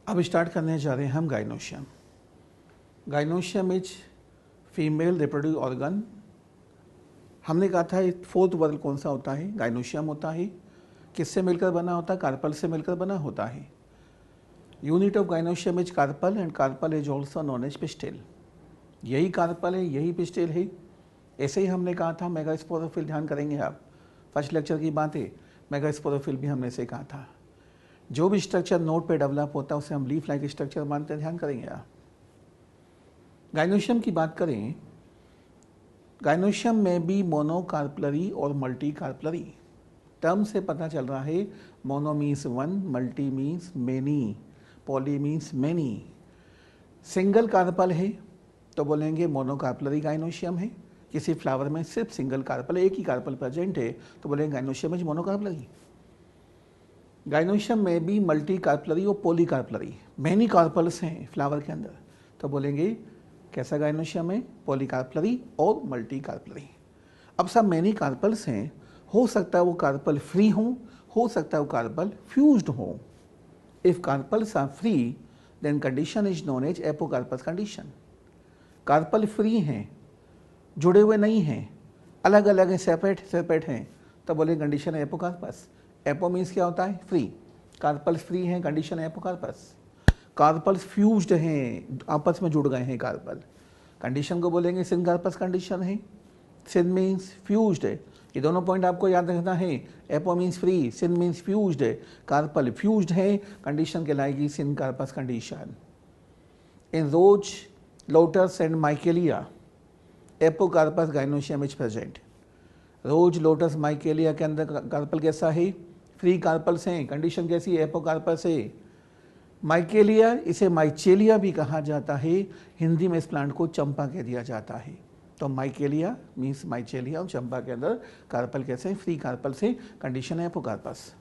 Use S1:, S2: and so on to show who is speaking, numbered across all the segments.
S1: अब स्टार्ट करने जा रहे हैं हम gynoecium. Gynoecium is female reproductive organ. हमने कहा था फोर्थ वर्ग कौन सा होता है? गाइनोशियम होता है। किससे मिलकर बना होता है? कार्पल से मिलकर बना होता है। Unit of gynoecium is carpel and carpel is also known as pistil. यही कार्पल है, यही पिस्टिल है। ऐसे ही हमने कहा था मेगास्पोरोफिल, ध्यान करेंगे आप, फर्स्ट लेक्चर की बात है। मेगास्पोरोफिल भी हमने से कहा था। जो भी स्ट्रक्चर नोड पे डेवलप होता है उसे हम लीफ लाइक स्ट्रक्चर मानते हैं, ध्यान करेंगे आप। गाइनोशियम की बात करें, गाइनोशियम में भी मोनोकार्पलरी और मल्टी कार्पलरी। टर्म से पता चल रहा है mono means one, multi means many, poly means many. Single carpel है तो बोलेंगे मोनोकार्पलरी गाइनोशियम है। किसी फ्लावर में सिर्फ सिंगल कार्पल, एक ही कार्पल प्रेजेंट है तो बोलेंगे गाइनोशियम इज मोनोकार्पलरी। गाइनोशियम में भी मल्टी कार्पलरी और पॉली कार्पलरी, मैनी कार्पल्स हैं फ्लावर के अंदर तो बोलेंगे कैसा गाइनोशियम है? पॉली कार्पलरी और मल्टी कार्पलरी। अब सब मैनी कार्पल्स हैं, हो सकता है वो कार्पल फ्री हो सकता है वो कार्पल फ्यूज्ड हो। If carpels are free then condition is known as apocarpous condition. Carpel free हैं, जुड़े हुए नहीं हैं, अलग अलग हैं, सेपरेट हैं, तो बोले कंडीशन है एपोकार्पस। एपो मीन्स क्या होता है? फ्री। कार्पल्स फ्री हैं, कंडीशन है एपोकार्पस। कार्पल्स फ्यूज्ड हैं, आपस में जुड़ गए हैं कार्पल, कंडीशन को बोलेंगे सिनकार्पस कंडीशन है। सिन मीन्स फ्यूज्ड है। ये दोनों पॉइंट आपको याद रखना है। Apo means free, syn means fused है। कार्पल फ्यूज्ड है, कंडीशन कहलाएगी syncarpous condition. In rose, lotus and Michelia apocarpous gynoecium is present. Rose, lotus, Michelia के अंदर कार्पल कैसा है? फ्री कार्पल्स हैं, कंडीशन कैसी है? एपोकार्पस है। माइकेलिया, इसे माइचेलिया भी कहा जाता है, हिंदी में इस प्लांट को चंपा कह दिया जाता है। तो माइकेलिया मीन्स माइचेलिया और चंपा के अंदर कार्पल कैसे हैं? फ्री कार्पल से, कंडीशन है apocarpous.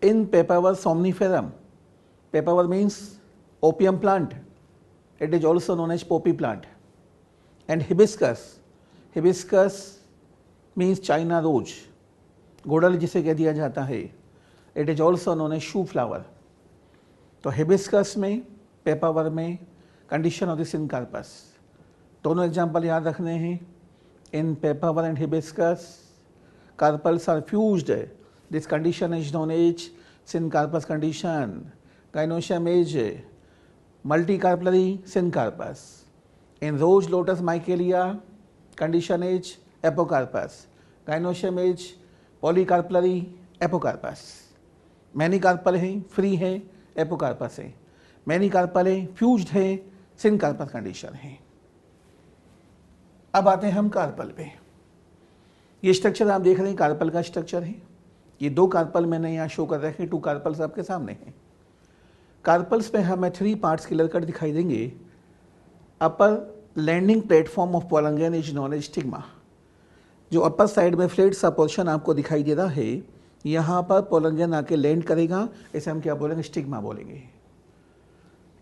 S1: In Papaver somniferum, Papaver means opium plant, it is also known as poppy plant. And hibiscus, hibiscus means China rose, गोडल जिसे कह दिया जाता है, it is also known as shoe flower. तो hibiscus में, पेपावर में कंडीशन ऑफ द सिनकार्पस। दोनों एग्जाम्पल याद रखने हैं। In Papaver and hibiscus carpels are fused, this condition is known as syncarpous condition. Gynoecium is multi carpellary syncarpous. In rose, lotus, Michelia condition is apocarpous. Gynoecium is polycarpellary apocarpous. Many carpel है, free है, apocarpous है। Many carpel है, fused है, syncarpous condition है। अब आते हैं हम कार्पल पे। ये स्ट्रक्चर आप देख रहे हैं कार्पल का स्ट्रक्चर है। ये दो कार्पल मैंने यहाँ शो कर रखे, टू कार्पल्स आपके सामने हैं। कार्पल्स पे हमें थ्री पार्ट्स क्लियर कट दिखाई देंगे। Upper landing platform of pollen is known as stigma. जो अपर साइड में फ्लैट सा पोर्शन आपको दिखाई दे रहा है, यहाँ पर पोलंगन आके लैंड करेगा, इसे हम क्या बोलेंगे? स्टिग्मा बोलेंगे।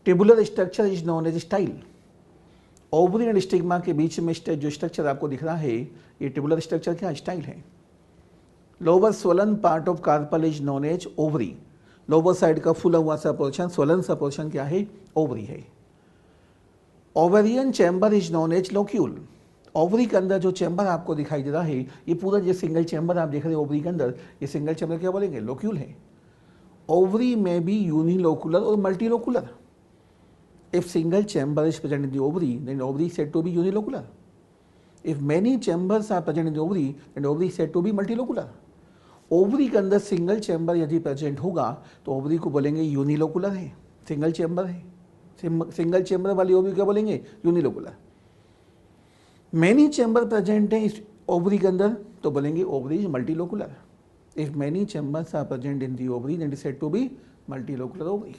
S1: Tubular structure is known as style. Ovary and stigma के बीच में जो स्ट्रक्चर आपको दिख रहा है, ये टेबुलर स्ट्रक्चर क्या? स्टाइल है। Lower swollen part of carpel is known as ovary. Lower side का फुला हुआ सा पोर्शन, स्वलन सा पोर्शन क्या है? ओवरी है। Ovarian chamber is known as locule. Ovary के अंदर जो चैम्बर आपको दिखाई दे रहा है, ये पूरा जो सिंगल चैम्बर आप देख रहे हैं ओवरी के अंदर, ये सिंगल चैम्बर क्या बोलेंगे? लोक्यूल है। ओवरी में भी यूनिलोकुलर और multilocular. If single chamber is present in the ovary then ovary said to be unilocular. If many chambers are present in the ovary then ovary said to be multilocular. Ovary के अंदर single chamber यदि present होगा तो ovary को बोलेंगे unilocular है, single chamber है। Single chamber वाली ओवरी क्या बोलेंगे? यूनिलोकुलर। मैनी चैम्बर प्रेजेंट है इस ओवरी के अंदर तो बोलेंगे ovary is multilocular. If many chambers are present in the ovary then it is said to be multilocular ovary.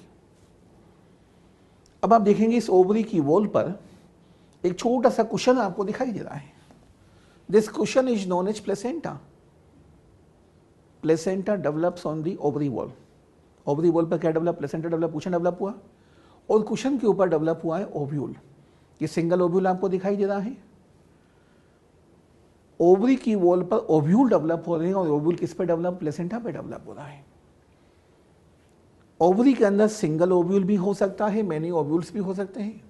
S1: अब आप देखेंगे इस ओवरी की वॉल पर एक छोटा सा कुशन आपको दिखाई दे रहा है। This cushion is known as placenta. Placenta develops on the ovary wall. Ovary wall पर क्या develop? Placenta develop, cushion develop हुआ, और कुशन के ऊपर डेवलप हुआ है ओव्यूल। ये सिंगल ओव्यूल आपको दिखाई दे रहा है। ओवरी की वॉल पर ओव्यूल डेवलप हो रहे हैं और ओव्यूल किस पे डेवलप? प्लेसेंटा पे डेवलप हो रहा है। ओवरी के अंदर सिंगल ओव्यूल भी हो सकता है, मैनी ओव्यूल्स भी हो सकते हैं।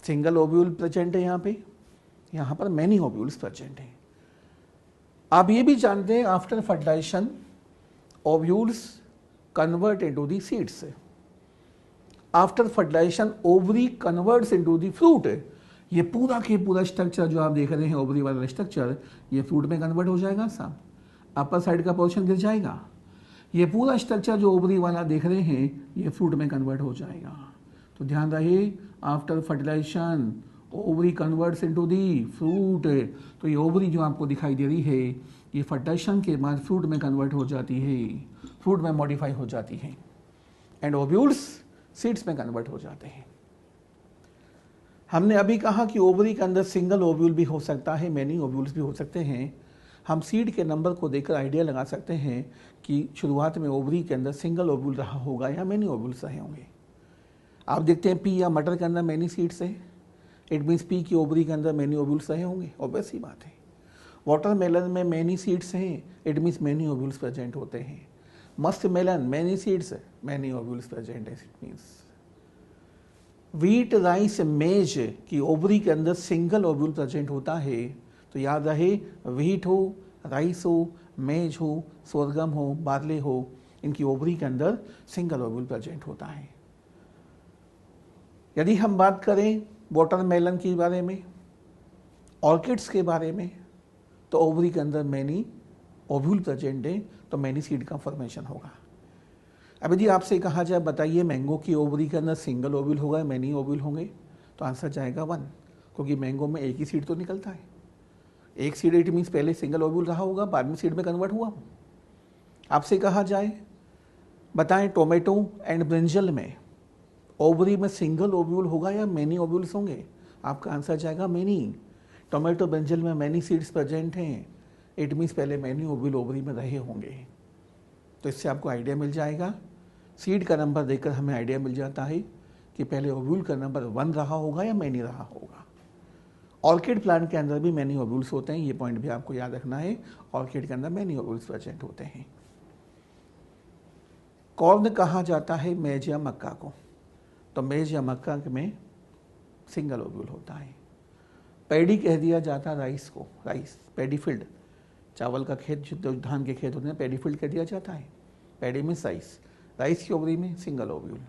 S1: सिंगल ओव्यूल प्रेजेंट है यहाँ पर मैनी ओव्यूल्स प्रेजेंट हैं। आप ये भी जानते हैं after fertilization ovules convert into the seeds. After fertilization ovary converts into the fruit. ये पूरा के पूरा स्ट्रक्चर जो आप देख रहे हैं ओवरी वाला स्ट्रक्चर, ये फ्रूट में कन्वर्ट हो जाएगा साहब, अपर साइड का पोर्शन गिर जाएगा। ये पूरा स्ट्रक्चर जो ओवरी वाला देख रहे हैं ये फ्रूट में कन्वर्ट हो जाएगा। तो ध्यान रहे after fertilization ovary converts into the fruit. तो ये ओवरी जो आपको दिखाई दे रही है ये फर्टिलाइजेशन के बाद फ्रूट में कन्वर्ट हो जाती है, फ्रूट में मॉडिफाई हो जाती है, एंड ओव्यूल्स सीड्स में कन्वर्ट हो जाते हैं। हमने अभी कहा कि ओवरी के अंदर सिंगल ओव्यूल भी हो सकता है, मैनी ओव्यूल्स भी हो सकते हैं। हम सीड के नंबर को देखकर आइडिया लगा सकते हैं कि शुरुआत में ओवरी के अंदर सिंगल ओव्यूल रहा होगा या मैनी ओव्यूल्स रहे होंगे। आप देखते हैं पी या मटर के अंदर मैनी सीड्स है, इट मीन्स पी की ओवरी के अंदर मैनी ओव्यूल्स रहे होंगे, ऑब्वियस ही बात है। वाटरमेलन में मैनी सीड्स हैं, it means many ovules present होते हैं। Musk melon many seeds, many ovules present है, it means. Wheat rice maize की ओवरी के अंदर सिंगल ओव्यूल प्रेजेंट होता है, तो याद रहे व्हीट हो, राइस हो, मेज हो, सोरगम हो, बार्ले हो, इनकी ओवरी के अंदर सिंगल ओव्यूल प्रेजेंट होता है। यदि हम बात करें वाटरमेलन के बारे में, ऑर्किड्स के बारे में, तो ओवरी के अंदर मैनी ओव्यूल प्रेजेंट है, तो मैनी सीड का फॉर्मेशन होगा। अब यदि आपसे कहा जाए बताइए मैंगो की ओवरी के अंदर सिंगल ओव्यूल होगा, मैनी ओव्यूल होंगे, तो आंसर जाएगा 1, क्योंकि मैंगो में एक ही सीड तो निकलता है। एक सीड इट मीन्स पहले सिंगल ओव्यूल रहा होगा, बाद में सीड में कन्वर्ट हुआ। आपसे कहा जाए बताएं टोमेटो एंड ब्रिंजल में ओवरी में सिंगल ओव्यूल होगा या मैनी ओव्यूल्स होंगे, आपका आंसर जाएगा मैनी। टोमेटो ब्रिंजल में मैनी सीड्स प्रेजेंट हैं, इट मीन्स पहले मैनी ओव्यूल ओवरी में रहे होंगे। तो इससे आपको आइडिया मिल जाएगा, सीड का नंबर देखकर हमें आइडिया मिल जाता है कि पहले ओव्यूल का नंबर 1 रहा होगा या मैनी रहा होगा। ऑर्किड प्लांट के अंदर भी मैनी ओव्यूल्स होते हैं, ये पॉइंट भी आपको याद रखना है, ऑर्किड के अंदर मैनी ओव्यूल्स प्रेजेंट होते हैं। कॉर्न कहा जाता है मेज या मक्का को, तो मेज या मक्का में सिंगल ओव्यूल होता है। पैडी कह दिया जाता है राइस को, राइस पैडी फील्ड, चावल का खेत जो धान के खेत होते हैं पैडी फील्ड कह दिया जाता है। पैडी मीन्स राइस, राइस की ओवरी में सिंगल ओव्यूल।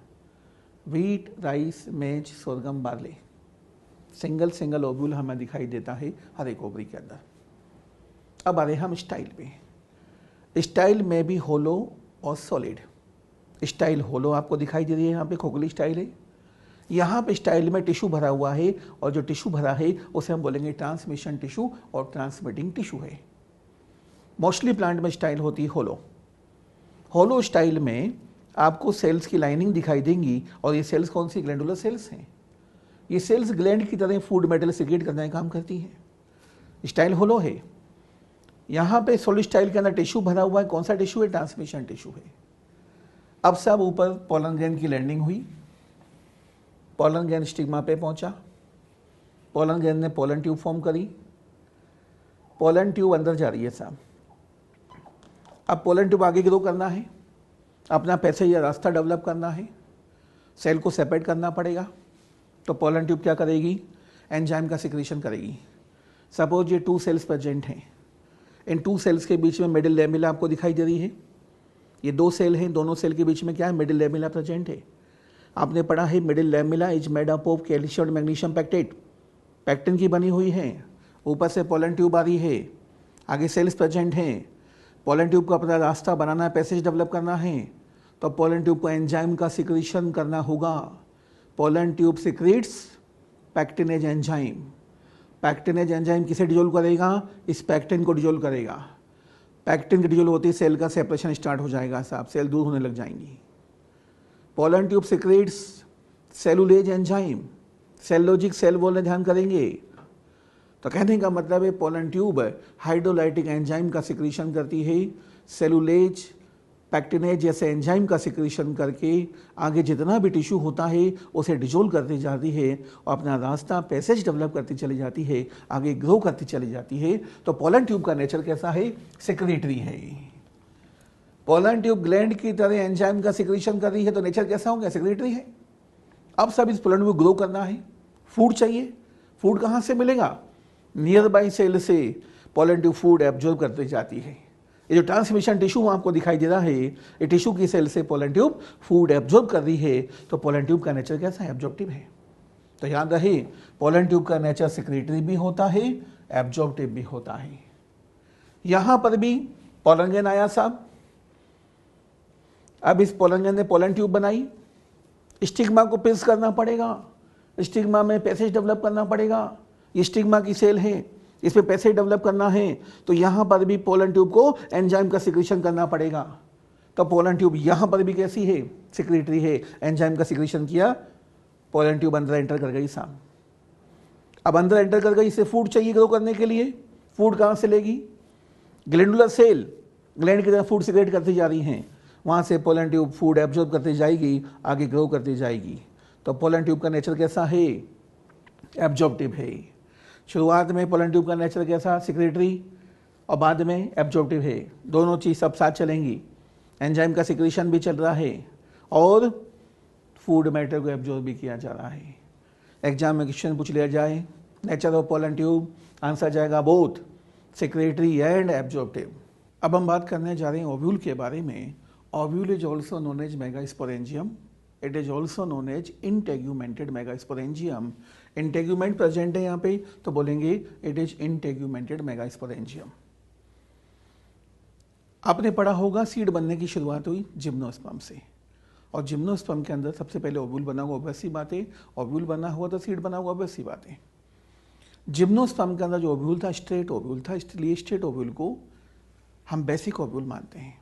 S1: व्हीट, राइस, मेज, सोरगम, बार्ले, सिंगल ओव्यूल हमें दिखाई देता है हर एक ओवरी के अंदर। अब आ रहे हम स्टाइल पे। स्टाइल में भी होलो और सॉलिड। स्टाइल होलो आपको दिखाई दे रही है, यहाँ पे खोखली स्टाइल है, यहाँ पे स्टाइल में टिश्यू भरा हुआ है, और जो टिश्यू भरा है उसे हम बोलेंगे ट्रांसमिशन टिश्यू और ट्रांसमिटिंग टिश्यू है। मोस्टली प्लांट में स्टाइल होती है होलो। होलो स्टाइल में आपको सेल्स की लाइनिंग दिखाई देंगी, और ये सेल्स कौन सी ग्लैंडुलर सेल्स हैं। ये सेल्स ग्लैंड की तरह फूड मेटल सिक्रेट करने का काम करती हैं। स्टाइल होलो है। यहाँ पे सॉलिड स्टाइल के अंदर टिश्यू भरा हुआ है, कौन सा टिश्यू है, ट्रांसमिशन टिश्यू है। अब सब ऊपर पोलन ग्रेन की लैंडिंग हुई, पोलन ग्रेन स्टिग्मा पे पहुंचा, पोलन ग्रेन ने पोलन ट्यूब फॉर्म करी, पोलन ट्यूब अंदर जा रही है साहब। अब पोलन ट्यूब आगे ग्रो करना है, अपना पैसेज या रास्ता डेवलप करना है, सेल को सेपरेट करना पड़ेगा, तो पोलन ट्यूब क्या करेगी, एंजाइम का सिक्रेशन करेगी। सपोज ये 2 सेल्स प्रेजेंट हैं, इन 2 सेल्स के बीच में मिडिल लैमेला आपको दिखाई दे रही है। ये 2 सेल हैं, दोनों सेल के बीच में क्या है, मिडिल लैमेला प्रेजेंट है। आपने पढ़ा है middle lamella is made up of calcium और मैग्नीशियम पैक्टेट, पैक्टिन की बनी हुई है। ऊपर से पोलन ट्यूब आ रही है, आगे सेल्स प्रेजेंट हैं। पोलन ट्यूब को अपना रास्ता बनाना है, पैसेज डेवलप करना है, तो पोलन ट्यूब को एंजाइम का सिक्रेशन करना होगा। Pollen tube secretes pectinase enzyme. Pectinase enzyme किसे डिजोल्व करेगा, इस पैक्टिन को डिजोल्व करेगा। पैक्टिन की डिजोल्व होती है सेल का सेपरेशन स्टार्ट हो जाएगा साहब, सेल दूर होने लग जाएंगी। Pollen tube secretes cellulase enzyme, cellulosic cell बोलने ध्यान करेंगे। तो कहने का मतलब है पोलन ट्यूब हाइड्रोलाइटिक एंजाइम का सिक्रीशन करती है, सेलुलेज पैक्टिनेज जैसे एंजाइम का सिक्रीशन करके आगे जितना भी टिश्यू होता है उसे डिजोल्व करती जाती है और अपना रास्ता पैसेज डेवलप करती चली जाती है, आगे ग्रो करती चली जाती है। तो पोलन ट्यूब का नेचर कैसा है, सेक्रेटरी है। पोलन ट्यूब ग्लैंड की तरह एंजाइम का सिक्रीशन कर रही है, तो नेचर कैसा हो गया? सेक्रेटरी है। अब सब इस पोलन ट्यूब ग्रो करना है, फूड चाहिए। फूड कहाँ से मिलेगा? नियर बाई सेल से पोलन ट्यूब फूड एब्जॉर्ब करते जाती है। ये जो ट्रांसमिशन टिश्यू आपको दिखाई दे रहा है, ये टिश्यू की सेल से पोलन ट्यूब फूड एब्जॉर्ब कर रही है। तो पोलन ट्यूब का नेचर कैसा है? एब्जॉर्प्टिव है। तो याद रहे, पोलन ट्यूब का नेचर सेक्रेटरी भी होता है, एब्जॉर्प्टिव भी होता है। यहां पर भी पोलन ग्रेन आया साहब। अब इस पोलन ग्रेन ने पोलन ट्यूब बनाई, स्टिग्मा को प्रेस करना पड़ेगा, स्टिग्मा में पैसेज डेवलप करना पड़ेगा। ये स्टिग्मा की सेल है, इस पे पैसेज डेवलप करना है, तो यहां पर भी पोलन ट्यूब को एंजाइम का सिक्रीशन करना पड़ेगा। तो पोलन ट्यूब यहां पर भी कैसी है? सेक्रेटरी है। एंजाइम का सिक्रीशन किया, पोलन ट्यूब अंदर एंटर कर गई साहब। अब अंदर एंटर कर गई, इसे फूड चाहिए ग्रो करने के लिए। फूड कहां से लेगी? ग्लैंडुलर सेल ग्लैंड की तरह फूड सिक्रेट करती जा रही हैं, वहां से पोलन ट्यूब फूड एब्जॉर्ब करती जाएगी, आगे ग्रो करती जाएगी। तो पोलन ट्यूब का नेचर कैसा है? एब्जॉर्प्टिव है। शुरुआत में पोलन ट्यूब का नेचर कैसा? सेक्रेटरी, और बाद में एब्जॉर्प्टिव है। दोनों चीज़ सब साथ चलेंगी। एंजाइम का सिक्रीशन भी चल रहा है और फूड मैटर को एब्जॉर्ब भी किया जा रहा है। एग्जाम में क्वेश्चन पूछ लिया जाए, nature of pollen tube, answer जाएगा बोथ सेक्रेटरी एंड एब्जॉर्प्टिव। अब हम बात करने जा रहे हैं ओव्यूल के बारे में। Ovule is also known as megasporangium. It is also known as integumented megasporangium. Integument present है यहाँ पे, तो बोलेंगे इट इज इंटेग्यूमेंटेड मेगास्पोरेंजियम। आपने पढ़ा होगा सीड बनने की शुरुआत हुई जिम्नोस्पर्म से, और जिम्नोस्पर्म के अंदर सबसे पहले ओव्यूल बना हुआ, ऑब्वियस सी बात है। ओव्यूल बना हुआ तो सीड बना हुआ, ऑब्वियस सी बात है। जिम्नोस्पर्म के अंदर जो ओव्यूल था स्ट्रेट ओव्यूल था, इसलिए स्ट्रेट ओव्यूल को हम बेसिक ओव्यूल मानते हैं।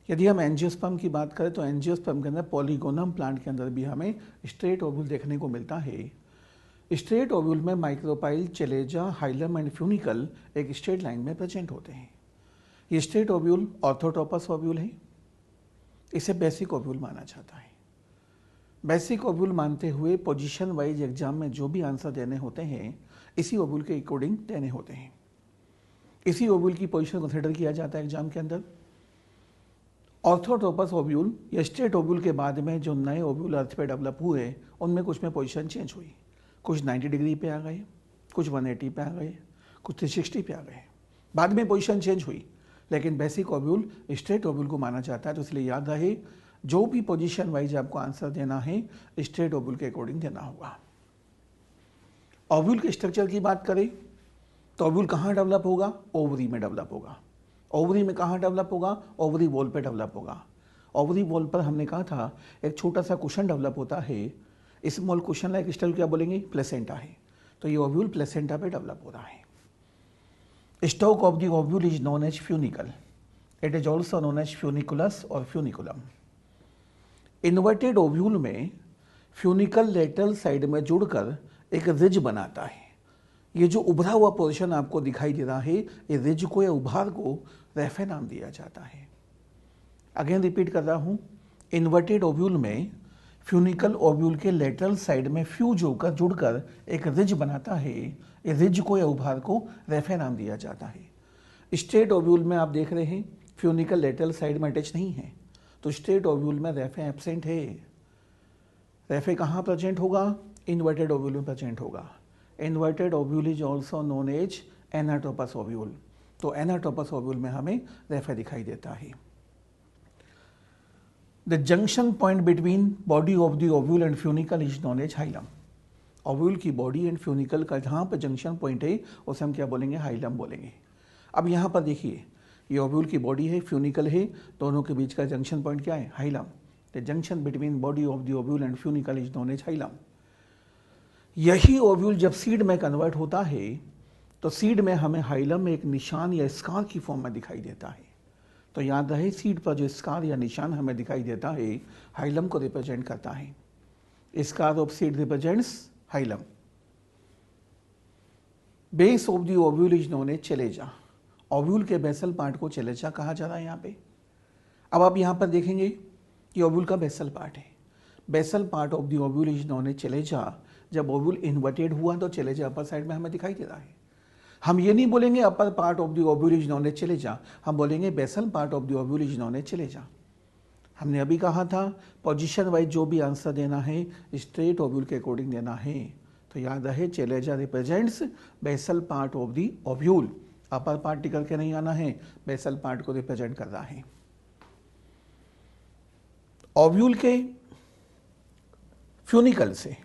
S1: यदि हम एंजियोस्पर्म की बात करें तो एंजियोस्पर्म के अंदर पॉलीगोनम प्लांट के अंदर भी हमें स्ट्रेट ओव्यूल देखने को मिलता है। स्ट्रेट ओव्यूल में माइक्रोपाइल, चेलेजा, हाइलम एंड फ्यूनिकल एक स्ट्रेट लाइन में प्रेजेंट होते हैं। ये स्ट्रेट ओव्यूल ऑर्थोटॉपस ओव्यूल है, इसे बेसिक ओव्यूल माना जाता है। बेसिक ओव्यूल मानते हुए पोजीशन वाइज एग्जाम में जो भी आंसर देने होते हैं इसी ओव्यूल के अकॉर्डिंग देने होते हैं। इसी ओव्यूल की पोजीशन कंसिडर किया जाता है एग्जाम के अंदर। ऑर्थोटॉपस ओव्यूल या स्ट्रेट ओव्यूल के बाद में जो नए ओव्यूल अर्थ पे डेवलप हुए उनमें कुछ में पोजीशन चेंज हुई। कुछ 90 डिग्री पे आ गए, कुछ 180 पे आ गए, कुछ 360 पे आ गए, बाद में पोजीशन चेंज हुई। लेकिन बेसिक ओव्यूल स्ट्रेट ओव्यूल को माना जाता है। तो इसलिए याद रहे, जो भी पोजीशन वाइज आपको आंसर देना है स्ट्रेट ओव्यूल के अकॉर्डिंग देना होगा। ओव्यूल के स्ट्रक्चर की बात करें तो ओव्यूल कहाँ डेवलप होगा? ओवरी में डेवलप होगा। ओवरी में कहाँ डेवलप होगा? ओवरी वॉल पे डेवलप होगा। ओवरी वॉल पर हमने कहा था एक छोटा सा कुशन डेवलप होता है, स्मॉल कुशन लाइक स्टल, क्या बोलेंगे? प्लेसेंटा है। तो ये ओव्यूल प्लेसेंटा पे डेवलप हो रहा है। Stalk of the ovule is known as funicle. It is also known as funiculus और फ्यूनिकुलम। इन्वर्टेड ओव्यूल में फ्यूनिकल लेटरल साइड में जुड़कर एक रिज बनाता है। ये जो उभरा हुआ पोर्शन आपको दिखाई दे रहा है, ये रिज को या उभार को रेफे नाम दिया जाता है। अगेन रिपीट कर रहा हूँ, इन्वर्टेड ओव्यूल में फ्यूनिकल ओव्यूल के लेटरल साइड में फ्यूज होकर जुड़कर एक रिज बनाता है। ये रिज को या उभार को रेफे नाम दिया जाता है। स्ट्रेट ओव्यूल में आप देख रहे हैं फ्यूनिकल लेटरल साइड में अटैच नहीं है, तो स्ट्रेट ओव्यूल में रेफे एब्सेंट है। रेफे कहाँ प्रेजेंट होगा? इन्वर्टेड ओव्यूल में प्रेजेंट होगा। Inverted ovule is also known as anatropous ovule. तो एनाटोपस ओव्यूल में हमें रेफे दिखाई देता है। The junction point between body of the ovule and funicle is known as hilum. Ovule की बॉडी एंड फ्यूनिकल का जहाँ पर जंक्शन पॉइंट है उसे हम क्या बोलेंगे? हाइलम बोलेंगे। अब यहाँ पर देखिए, ये ओव्यूल की बॉडी है, फ्यूनिकल है, दोनों के बीच का जंक्शन पॉइंट क्या है? Hilum. The junction between body of the ovule and funicle is known as hilum. यही ओव्यूल जब सीड में कन्वर्ट होता है तो सीड में हमें हाइलम में एक निशान या स्कार की फॉर्म में दिखाई देता है। तो याद रहे, सीड पर जो स्कार या निशान हमें दिखाई देता है हाइलम को रिप्रेजेंट करता है। Scar of seed represents hilum. Base of the ovule is known as chalaza. Ovule के बेसल पार्ट को चेलेजा कहा जा रहा है यहाँ पे। अब आप यहाँ पर देखेंगे कि ओव्यूल का बेसल पार्ट है। Basal part of the ovule is known as chalaza. जब ओव्यूल इन्वर्टेड हुआ तो चेलेजा अपर साइड में हमें दिखाई दे रहा है। हम ये नहीं बोलेंगे upper part of the ovule is known as chalaza, हम बोलेंगे basal part of the ovule is known as chalaza. हमने अभी कहा था पोजीशन वाइज जो भी आंसर देना है स्ट्रेट ओव्यूल के अकॉर्डिंग देना है। तो याद रहे chalaza represents basal part of the ovule, upper part टिकल के नहीं आना है, बेसल पार्ट को रिप्रेजेंट कर रहा है। ओव्यूल के फ्यूनिकल से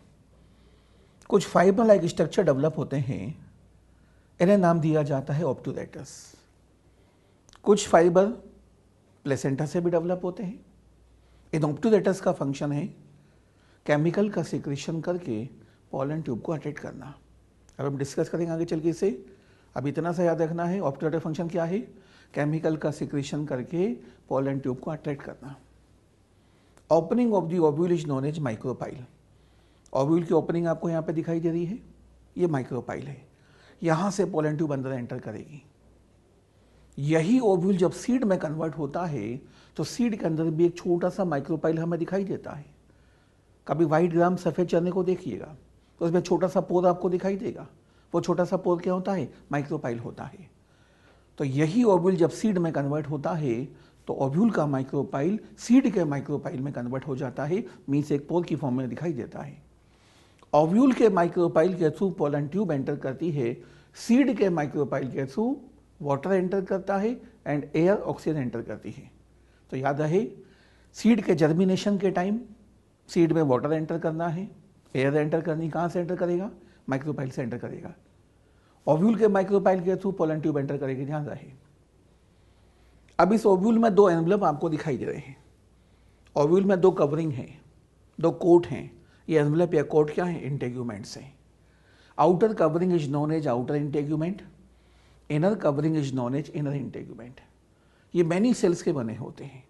S1: कुछ फाइबर लाइक स्ट्रक्चर डेवलप होते हैं, इन्हें नाम दिया जाता है ऑब्टूरेटस। कुछ फाइबर प्लेसेंटा से भी डेवलप होते हैं। इन ऑब्टूरेटस का फंक्शन है केमिकल का सिक्रेशन करके पोलन ट्यूब को अट्रैक्ट करना। अब हम डिस्कस करेंगे आगे चल के इसे, अब इतना सा याद रखना है ऑब्टूरेटर फंक्शन क्या है, केमिकल का सिक्रेशन करके पोलन ट्यूब को अट्रैक्ट करना। Opening of the ovule is known as micropyle. Ovule की ओपनिंग आपको यहाँ पे दिखाई दे रही है, ये माइक्रोपाइल है, यहाँ से पोलन ट्यूब अंदर एंटर करेगी। यही ओव्यूल जब सीड में कन्वर्ट होता है तो सीड के अंदर भी एक छोटा सा माइक्रोपाइल हमें दिखाई देता है। कभी वाइट ग्राम सफ़ेद चने को देखिएगा तो उसमें छोटा सा पोर आपको दिखाई देगा, वो छोटा सा पोर क्या होता है, माइक्रोपाइल होता है। तो यही ओव्यूल जब सीड में कन्वर्ट होता है तो ओव्यूल का माइक्रोपाइल सीड के माइक्रोपाइल में कन्वर्ट हो जाता है, मीन्स एक पोर की फॉर्म में दिखाई देता है। ओव्यूल के माइक्रोपाइल के थ्रू पोलन ट्यूब एंटर करती है, सीड के माइक्रोपाइल के थ्रू वाटर एंटर करता है एंड एयर ऑक्सीजन एंटर करती है। तो याद रहे सीड के जर्मिनेशन के टाइम सीड में वाटर एंटर करना है, एयर एंटर करनी, कहाँ से एंटर करेगा, माइक्रोपाइल से एंटर करेगा। ओव्यूल के माइक्रोपाइल के थ्रू पोलन ट्यूब एंटर करेगी, ध्यान रहे। अब इस ओव्यूल में दो एनवलप आपको दिखाई दे रहे हैं। ओव्यूल में दो कवरिंग है, दो कोट हैं। ये एनवलप या कोट क्या है, इंटेग्यूमेंट्स हैं। Outer covering is known as outer integument, inner covering is known as inner integument. ये मैनी सेल्स के बने होते हैं,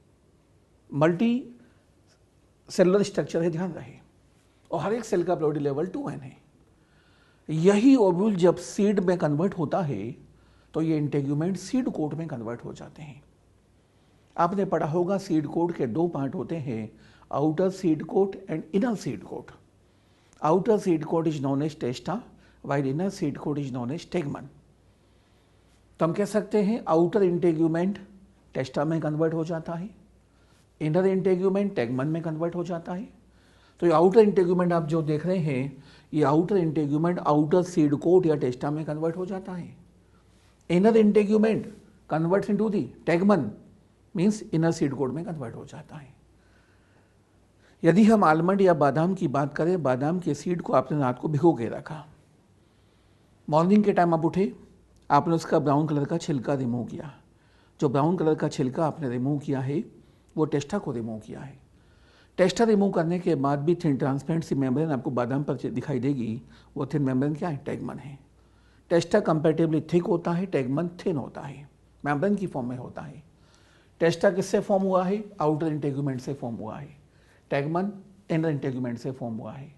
S1: मल्टी सेलुलर स्ट्रक्चर है, ध्यान रहे, और हर एक सेल का प्रोडी लेवल 2n है। यही ओव्यूल जब सीड में कन्वर्ट होता है तो ये इंटेग्यूमेंट सीड कोट में कन्वर्ट हो जाते हैं। आपने पढ़ा होगा सीड कोट के दो पार्ट होते हैं, outer seed coat and inner seed coat. Outer seed coat is known as testa while inner seed coat is known as tegmen. तो हम कह सकते हैं आउटर इंटेग्यूमेंट टेस्टा में कन्वर्ट हो जाता है, इनर इंटेग्यूमेंट टेगमन में कन्वर्ट हो जाता है। तो ये आउटर इंटेग्यूमेंट आप जो देख रहे हैं, ये outer integument outer seed coat या टेस्टा में कन्वर्ट हो जाता है। Inner integument converts into the tegmen, means inner seed coat में कन्वर्ट हो जाता है। यदि हम आलमंड या बादाम की बात करें, बादाम के सीड को आपने रात को भिगो के रखा, मॉर्निंग के टाइम आप उठे, आपने उसका ब्राउन कलर का छिलका रिमूव किया। जो ब्राउन कलर का छिलका आपने रिमूव किया है वो टेस्टा को रिमूव किया है। टेस्टा रिमूव करने के बाद भी थिन ट्रांसपेरेंट सी मेम्ब्रेन आपको बादाम पर दिखाई देगी, वो थिन मेम्ब्रेन क्या है, टेगमन है। टेस्टा कंपैरेटिवली थिक होता है, टेगमन थिन होता है, मेम्ब्रेन की फॉर्म में होता है। टेस्टा किससे फॉर्म हुआ है, आउटर इंटेग्यूमेंट से फॉर्म हुआ है। टेगमन इनर इंटेग्यूमेंट से फॉर्म हुआ है।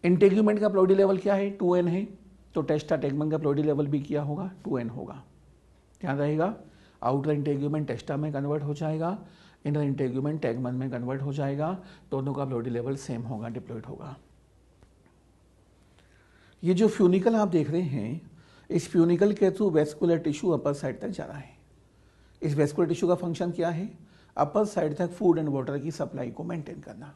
S1: इंटेग्यूमेंट का प्रोडी लेवल क्या है, 2n है, तो टेस्टा टेगमन का प्रोडी लेवल भी क्या होगा, 2n होगा। ध्यान रहेगा, आउटर इंटेग्यूमेंट टेस्टा में कन्वर्ट हो जाएगा, इनर इंटेग्यूमेंट टेगमन में कन्वर्ट हो जाएगा, दोनों का प्रोडी लेवल सेम होगा, डिप्लॉयड होगा। ये जो फ्यूनिकल आप देख रहे हैं, इस फ्यूनिकल के through vascular tissue upper side तक जा रहा है। इस वेस्कुलर टिश्यू का फंक्शन क्या है, अपर साइड तक फूड एंड वाटर की सप्लाई को मेंटेन करना।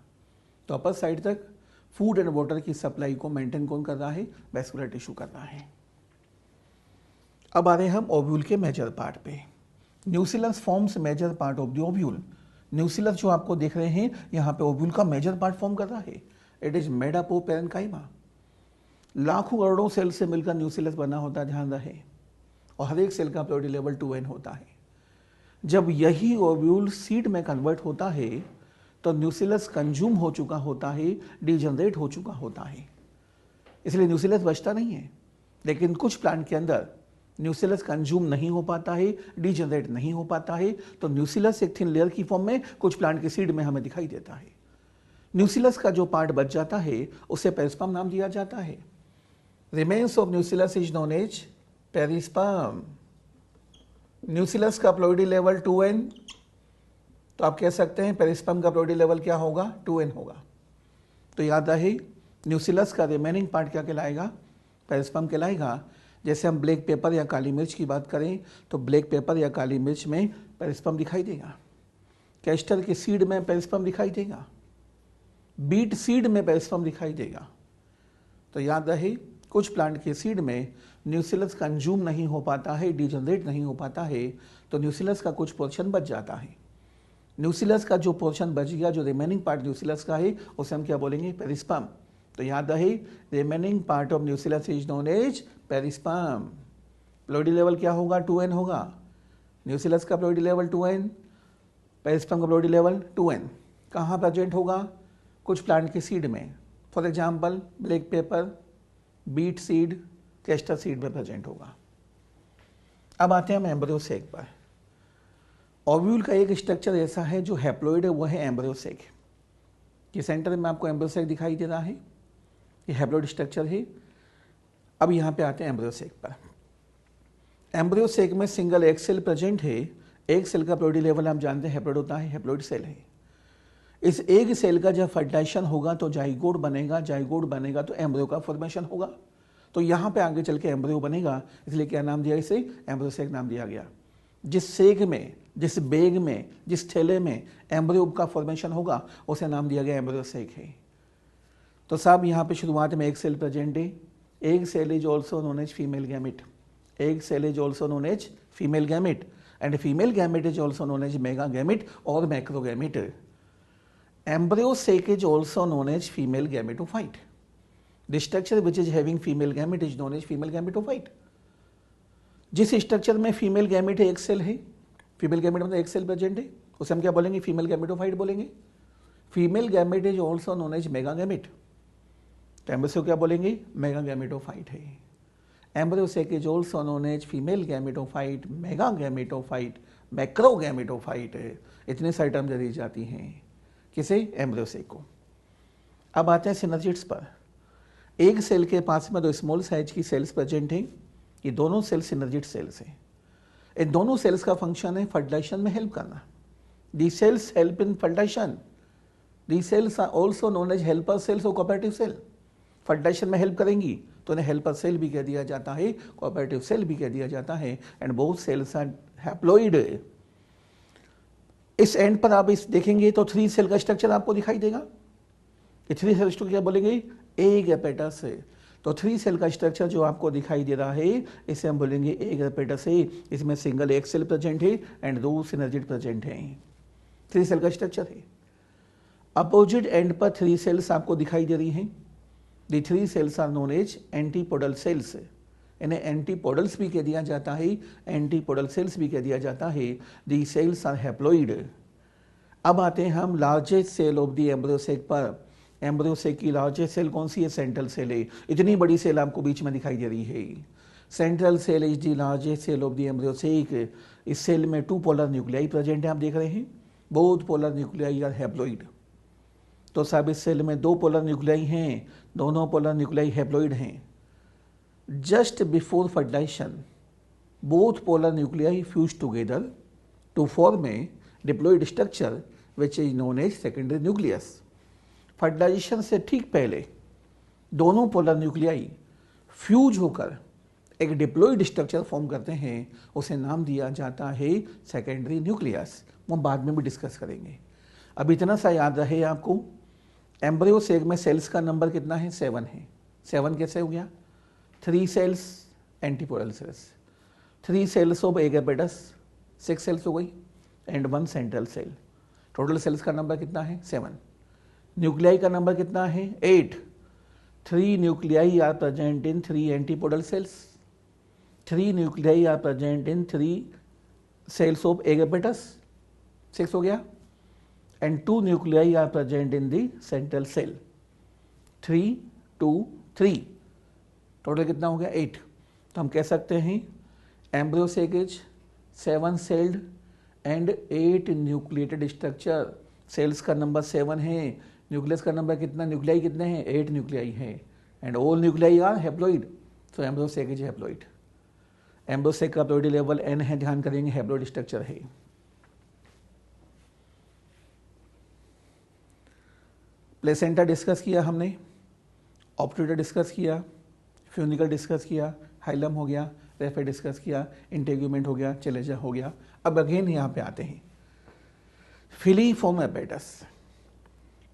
S1: तो अपर साइड तक फूड एंड वाटर की सप्लाई को मेंटेन कौन कर रहा है, वेस्कुलर टिश्यू कर रहा है। अब आ रहे हम ओव्यूल के मेजर पार्ट पे। Nucellus forms major part of the ovule. Nucellus जो आपको देख रहे हैं यहाँ पे ओव्यूल का मेजर पार्ट फॉर्म कर रहा है। It is made up of parenchyma. लाखों करोड़ों सेल से मिलकर न्यूसिलस बना होता है, ध्यान रहे, और हर एक सेल का प्रोडी लेवल 2n होता है। जब यही ओव्यूल सीड में कन्वर्ट होता है तो न्यूसिलस कंज्यूम हो चुका होता है, डिजनरेट हो चुका होता है, इसलिए न्यूसिलस बचता नहीं है। लेकिन कुछ प्लांट के अंदर न्यूसिलस कंज्यूम नहीं हो पाता है, डिजनरेट नहीं हो पाता है, तो न्यूसिलस एक थिन लेयर की फॉर्म में कुछ प्लांट के सीड में हमें दिखाई देता है। न्यूसिलस का जो पार्ट बच जाता है उसे पेरिस्पर्म नाम दिया जाता है। Remains of nucellus is known as perisperm. Nucellus का प्लोइडी लेवल 2n, तो आप कह सकते हैं पेरिस्पर्म का प्लोइडी लेवल क्या होगा, 2n होगा। तो याद रहे न्यूसिलस का रिमेनिंग पार्ट क्या कहलाएगा, पेरिस्पर्म कहलाएगा। जैसे हम ब्लैक पेपर या काली मिर्च की बात करें तो ब्लैक पेपर या काली मिर्च में पेरिस्पर्म दिखाई देगा, कैस्टर के सीड में पेरिस्पर्म दिखाई देगा, बीट सीड में पेरिस्पर्म दिखाई देगा। तो याद रहे कुछ प्लांट के सीड में न्यूसिलस कंज्यूम नहीं हो पाता है, डिजनरेट नहीं हो पाता है, तो न्यूसिलस का कुछ पोर्शन बच जाता है। न्यूसिलस का जो पोर्शन बच गया, जो रिमेनिंग पार्ट न्यूसिलस का है, उसे हम क्या बोलेंगे? पेरिस्पर्म। तो याद रहे remaining part of nucellus is known as perisperm. Ploidy level क्या होगा? 2n होगा। न्यूसिलस का प्लोइडी लेवल 2n, पेरिस्पर्म का प्लोइडी लेवल 2n। कहाँ प्रेजेंट होगा? कुछ प्लांट के सीड में, for example black pepper, beet seed, castor seed में प्रेजेंट होगा। अब आते हैं हम एम्ब्रियो सेक पर। ओव्यूल का एक स्ट्रक्चर ऐसा है जो हैप्लॉइड है, वो है एम्ब्रियो सेक। ये सेंटर में आपको एम्ब्रियो सेक दिखाई दे रहा है, ये हैप्लॉइड स्ट्रक्चर है। अब यहाँ पे आते हैं एम्ब्रियो सेक पर। एम्ब्रियो सेक में सिंगल एग सेल प्रेजेंट है। एक सेल का प्लोइडी लेवल आप जानते हैं हैप्लॉइड होता है, हैप्लॉइड सेल है। इस एक सेल का जब फर्टिलाइजेशन होगा तो जाइगोट बनेगा, जाइगोट बनेगा तो एम्ब्रियो का फॉर्मेशन होगा। तो यहाँ पे आगे चल के एम्ब्रियो बनेगा, इसलिए क्या नाम दिया इसे? एम्ब्रियो सेक नाम दिया गया। जिस सेक में, जिस बैग में, जिस थैले में एम्ब्रियो का फॉर्मेशन होगा उसे नाम दिया गया एम्ब्रियो सेक है। तो साहब यहाँ पे शुरुआत में एक सेल प्रेजेंट है। एक cell is also known as female gamete. एक cell is also known as female gamete and female gamete is also known as mega gamete और macrogamete. Embryo sac is also known as female gametophyte. The structure which is having female gamete is known as female gametophyte। जिस structure में female gamete है, एक cell है, female gamete मतलब एक cell present है, उसे हम क्या बोलेंगे? फीमेल गैमेटोफाइट बोलेंगे। Female gamete is also known as mega gamete, तो एम्ब्रियो क्या बोलेंगे? मेगा गैमेटोफाइट है। Embryo sac is also known as female gametophyte, mega gametophyte, macro gametophyte है। इतने सारी टर्म दी जाती हैं किसे? एम्ब्रियो सेक को। अब आते हैं सिनर्जिड्स पर। एक सेल के पास में दो स्मॉल साइज की सेल्स प्रेजेंट हैं। ये दोनों सेल्स सिनर्जिड सेल्स हैं। इन दोनों सेल्स का फंक्शन है फर्टिलाइजेशन में हेल्प करना। The cells help in fertilisation. The cells are also known as helper cells और कोऑपरेटिव सेल। फर्टिलाइजेशन में हेल्प करेंगी तो उन्हें हेल्पर सेल भी कह दिया जाता है, कोऑपरेटिव सेल भी कह दिया जाता है। And both cells are haploid. इस एंड पर आप इस देखेंगे तो 3 सेल का स्ट्रक्चर आपको दिखाई देगा। ये 3 सेल स्ट्रक्चर क्या बोलेंगे? एग एपेटस है। तो 3 सेल का स्ट्रक्चर जो आपको दिखाई दे रहा है इसे हम बोलेंगे एग एपेटस है। इसमें सिंगल एग सेल प्रेजेंट है एंड 2 सिनर्जिड प्रेजेंट हैं। 3 सेल का स्ट्रक्चर है। अपोजिट एंड पर 3 सेल्स आपको दिखाई दे रही हैं। The 3 cells are known as antipodal cells. इन्हें एंटीपोडल्स भी कह दिया जाता है, एंटीपोडल सेल्स भी कह दिया जाता है। The cells are haploid. अब आते हैं हम largest cell of the embryo sac पर। एम्ब्रियो सेक की लार्जेस्ट सेल कौन सी है? सेंट्रल सेल है। इतनी बड़ी सेल आपको बीच में दिखाई दे रही है। Central cell is the largest cell of the embryo sac. इस सेल में 2 पोलर न्यूक्लियाई प्रेजेंट है, आप देख रहे हैं। Both polar nuclei are haploid. तो साहब इस सेल में 2 पोलर न्यूक्लियाई हैं, दोनों पोलर न्यूक्लियाई हैप्लॉइड हैं। Just before fertilization both polar nuclei fuse together to form a diploid structure which is known as secondary nucleus. Fertilization से ठीक पहले दोनों पोलर न्यूक्लियाई फ्यूज होकर एक डिप्लॉइड स्ट्रक्चर फॉर्म करते हैं, उसे नाम दिया जाता है सेकेंडरी न्यूक्लियस। वो बाद में भी डिस्कस करेंगे। अब इतना सा याद रहे आपको, एम्ब्रियो सेक में सेल्स का नंबर कितना है? 7 है। 7 कैसे हो गया? 3 cells antipodal cells, 3 cells of egg apparatus, 6 cells हो गई and 1 central cell. Total cells का नंबर कितना है? 7। न्यूक्लियाई का नंबर कितना है? 8। 3 nuclei are present in 3 antipodal cells. 3 nuclei are present in 3 cells of egg apparatus, 6 हो गया। And 2 nuclei are present in the central cell, 3, 2, 3। Total कितना हो गया? 8। तो हम कह सकते हैं embryo sac is 7 celled and 8 nucleated structure. Cells का नंबर 7 है, न्यूक्लियस का नंबर कितना? न्यूक्लियाई कितने हैं? 8 न्यूक्लियाई हैं and all nuclei are haploid. तो embryo sac is haploid. Embryo sac का प्लोइडी लेवल n है, ध्यान करेंगे हैप्लॉइड स्ट्रक्चर है। प्लेसेंटा डिस्कस किया हमने, ऑप्टेटर डिस्कस किया, फ्यूनिकल डिस्कस किया, हाइलम हो गया, रेफे डिस्कस किया, इंटेग्यूमेंट हो गया, चलेजा हो गया। अब अगेन यहाँ पे आते हैं फिलीफॉर्म एपेटस।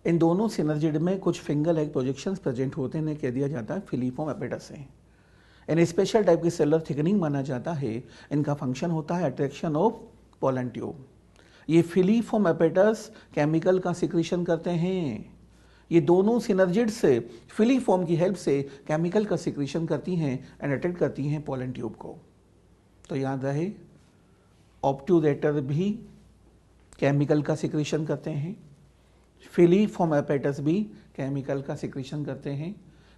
S1: इन दोनों सिनर्जिड में कुछ फिंगर लाइक प्रोजेक्शंस प्रेजेंट होते हैं, कह दिया जाता है फिलीफॉर्म एपेटस है। इन स्पेशल टाइप की सेलुलर थिकनिंग माना जाता है। इनका फंक्शन होता है अट्रैक्शन ऑफ पोलन ट्यूब। ये फिलीफॉर्म एपेटस केमिकल का सिक्रीशन करते हैं। ये दोनों सिनर्जिड से फिलीफॉर्म की हेल्प से केमिकल का सिक्रीशन करती हैं एंड अट्रैक्ट करती हैं पोलन ट्यूब को। तो याद रहे ऑब्ट्यूरेटर भी केमिकल का सिक्रीशन करते हैं, फिलीफॉर्म एपेटस भी केमिकल का सिक्रीशन करते हैं।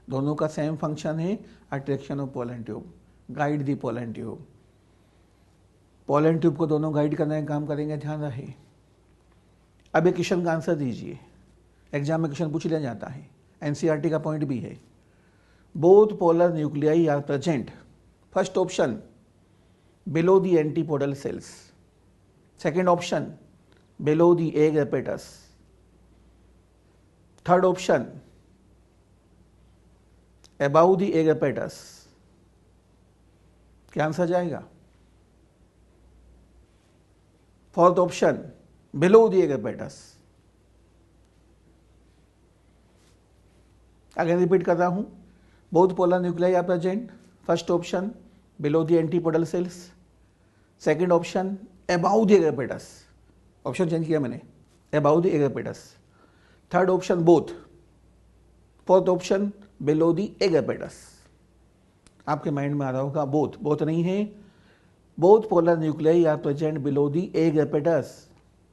S1: दोनों का सेम फंक्शन है attraction of pollen tube, guide the pollen tube. Pollen tube को दोनों गाइड करने का काम करेंगे, ध्यान रहे। अब एक क्वेश्चन का आंसर दीजिए, एग्जाम में क्वेश्चन पूछ लिया जाता है, एनसीईआरटी का पॉइंट भी है। Both polar nuclei are present, first option below the antipodal cells, second option below the egg apparatus, third option above the egg apparatus. क्या आंसर जाएगा? Fourth option below the egg apparatus. Again repeat कर रहा हूं, both polar nuclei are present, first option below the antipodal cells, second option above the egg apparatus, option change किया मैंने, above the egg apparatus, third option both, fourth option below the egg apparatus. आपके mind में आ रहा होगा both, both नहीं है, both polar nuclei are present below the egg apparatus.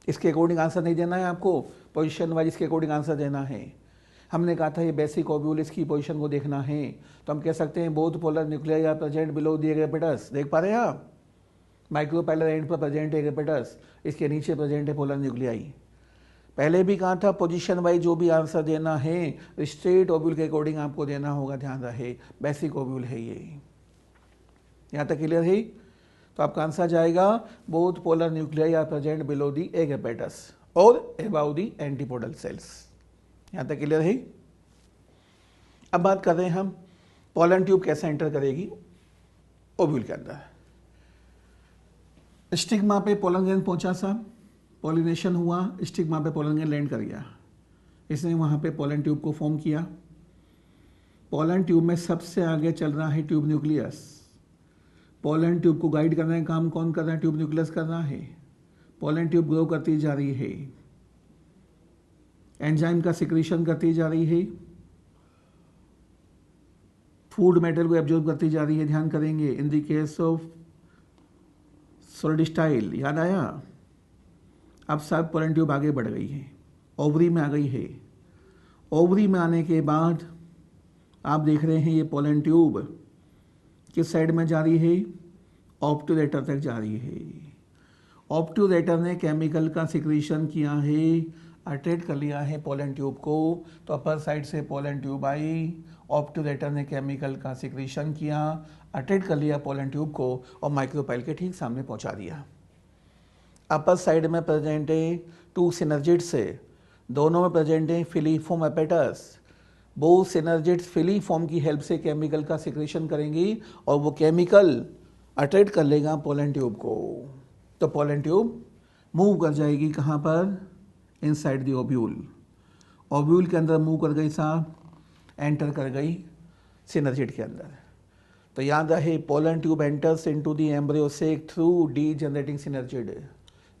S1: इसके according answer नहीं देना है आपको, पोजीशन वाइज इसके अकॉर्डिंग आंसर देना है। हमने कहा था ये बेसिक ओव्यूल, इसकी पोजीशन को देखना है, तो हम कह सकते हैं both polar nuclei are present below the egg apparatus. देख पा रहे हैं आप, माइक्रोपाइलर एंड पर प्रेजेंट एग एपेटस, इसके नीचे प्रेजेंट है पोलर न्यूक्लियाई। पहले भी कहा था पोजीशन वाइज जो भी आंसर देना है स्ट्रेट ओव्यूल के अकॉर्डिंग आपको देना होगा, ध्यान रहे बेसिक ओव्यूल है ये। यहाँ तक क्लियर है? तो आपका आंसर जाएगा both polar nuclei are present below the egg apparatus और अबाउ द एंटीपोडल सेल्स। यहाँ तक क्लियर है? अब बात कर रहे हैं हम पोलन ट्यूब कैसे एंटर करेगी ओव्यूल के अंदर। स्टिग्मा पे पोलन ग्रैंड पहुंचा साहब, पॉलिनेशन हुआ, स्टिग्मा पे पोलन ग्रैंड लैंड कर गया, इसने वहाँ पे पोलन ट्यूब को फॉर्म किया। पोलन ट्यूब में सबसे आगे चल रहा है ट्यूब न्यूक्लियस। पोलन ट्यूब को गाइड करने का काम कौन कर रहा है? ट्यूब न्यूक्लियस कर रहा है। पोलन ट्यूब ग्रो करती जा रही है, एंजाइम का सिक्रीशन करती जा रही है, फूड मेटेरियल को एब्जॉर्ब करती जा रही है। ध्यान करेंगे इन द केस ऑफ सोलिडिस्टाइल, याद आया? अब सब पोलन ट्यूब आगे बढ़ गई है, ओवरी में आ गई है। ओवरी में आने के बाद आप देख रहे हैं ये पोलन ट्यूब किस साइड में जा रही है? ऑब्ट्यूरेटर तक जा रही है। ऑब्ट्यूरेटर ने केमिकल का सिक्रीशन किया है, अट्रैक्ट कर लिया है पोलन ट्यूब को, तो अपर साइड से पोलन ट्यूब आई, ऑब्ट्यूरेटर ने केमिकल का सिक्रीशन किया, अट्रैक्ट कर लिया पोलन ट्यूब को और माइक्रोपाइल के ठीक सामने पहुंचा दिया। अपर साइड में प्रेजेंट है टू सिनर्जिड्स है, दोनों में प्रेजेंट है फिलीफॉर्म एपेटस। वो सिनर्जिड्स फिलीफॉर्म की हेल्प से केमिकल का सिक्रीशन करेंगी और वो केमिकल अट्रैक्ट कर लेगा पोलन ट्यूब को, तो पोलन ट्यूब मूव कर जाएगी कहाँ पर? Inside the ovule. ओव्यूल के अंदर मूव कर गई साहब, एंटर कर गई सिनर्जिड के अंदर। तो याद रहे pollen tube enters into the embryo sac through D generating synergid.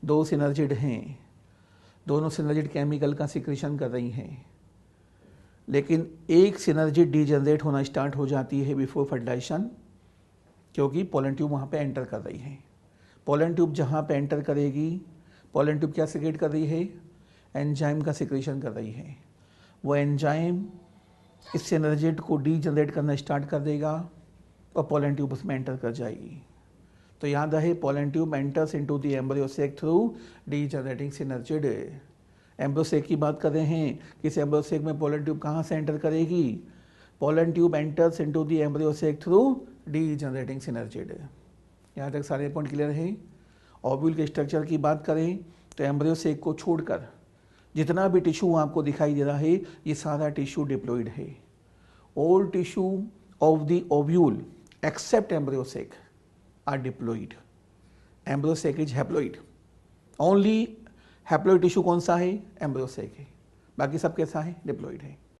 S1: दो सिनर्जिड हैं, दोनों सिनर्जिड केमिकल का सिक्रीशन कर रही हैं, लेकिन एक सिनर्जिड डी जनरेट होना स्टार्ट हो जाती है बिफोर फर्टिलाइजेशन, क्योंकि पोलन ट्यूब वहाँ पे एंटर कर रही है। पोलन ट्यूब जहाँ पे एंटर करेगी, पोलन ट्यूब क्या सिक्रेट कर रही है? एंजाइम का सिक्रीशन कर रही है। वो एंजाइम इस सिनर्जिड को डी जनरेट करना स्टार्ट कर देगा और पोलन ट्यूब उसमें एंटर कर जाएगी। तो याद रहे pollen tube enters into the embryo sac through D generating synergid. Embryo sac की बात कर रहे हैं, किस एम्ब्रियो सेक में पोलन ट्यूब कहाँ से एंटर करेगी? Pollen tube enters into the embryo sac through D generating synergid. यहाँ तक सारे पॉइंट क्लियर है? ओव्यूल के स्ट्रक्चर की बात करें तो एम्ब्रियो सेक को छोड़कर जितना भी टिश्यू आपको दिखाई दे रहा है ये सारा टिश्यू डिप्लॉइड है। All tissue of the ovule except embryo sac are diploid. Embryo sac is haploid, only haploid tissue कौन सा है? एम्ब्रियोसेक है, बाकी सब कैसा है? डिप्लॉइड है।